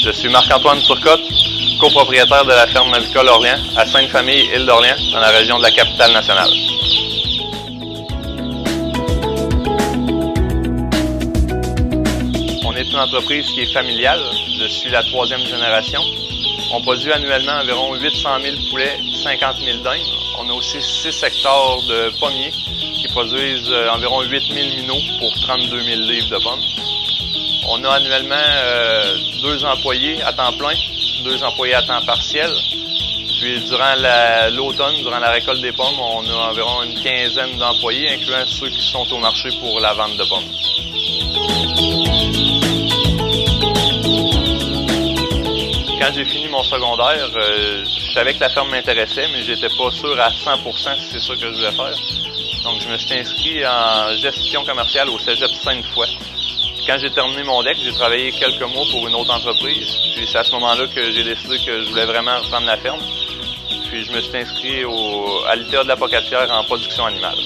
Je suis Marc-Antoine Turcotte, copropriétaire de la ferme avicole Orléans à Sainte-Famille, Île-d'Orléans, dans la région de la Capitale-Nationale. On est une entreprise qui est familiale. Je suis la 3e génération. On produit annuellement environ 800 000 poulets, 50 000 dindes. On a aussi 6 hectares de pommiers qui produisent environ 8 000 minots pour 32 000 livres de pommes. On a annuellement 2 employés à temps plein, 2 employés à temps partiel. Puis durant l'automne, durant la récolte des pommes, on a environ une quinzaine d'employés, incluant ceux qui sont au marché pour la vente de pommes. Quand j'ai fini mon secondaire, je savais que la ferme m'intéressait, mais j'étais pas sûr à 100% si c'est ça que je voulais faire. Donc je me suis inscrit en gestion commerciale au Cégep Sainte-Foy. Quand j'ai terminé mon DEC, j'ai travaillé quelques mois pour une autre entreprise. Puis c'est à ce moment-là que j'ai décidé que je voulais vraiment reprendre la ferme. Puis je me suis inscrit à l'ITA de l'Apocatière en production animale.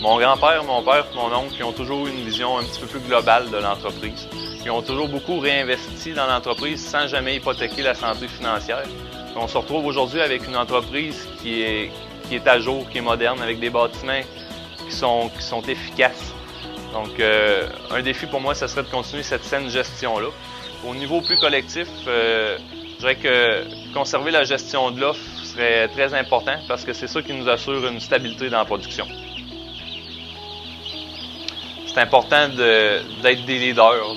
Mon grand-père, mon père et mon oncle, ils ont toujours eu une vision un petit peu plus globale de l'entreprise. Ils ont toujours beaucoup réinvesti dans l'entreprise sans jamais hypothéquer la santé financière. Puis on se retrouve aujourd'hui avec une entreprise qui est à jour, qui est moderne, avec des bâtiments qui sont efficaces. Donc, un défi pour moi, ce serait de continuer cette saine gestion-là. Au niveau plus collectif, je dirais que conserver la gestion de l'offre serait très important parce que c'est ça qui nous assure une stabilité dans la production. C'est important d'être des leaders,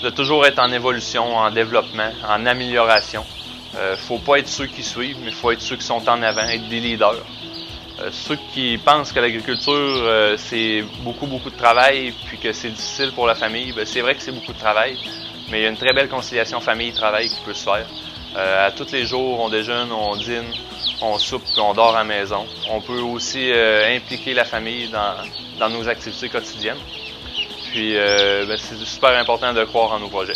de toujours être en évolution, en développement, en amélioration. Faut pas être ceux qui suivent, mais il faut être ceux qui sont en avant, être des leaders. Ceux qui pensent que l'agriculture, c'est beaucoup de travail, puis que c'est difficile pour la famille, ben, c'est vrai que c'est beaucoup de travail, mais il y a une très belle conciliation famille-travail qui peut se faire. À tous les jours, on déjeune, on dîne, on soupe, puis on dort à la maison. On peut aussi impliquer la famille dans nos activités quotidiennes. Puis, ben, c'est super important de croire en nos projets.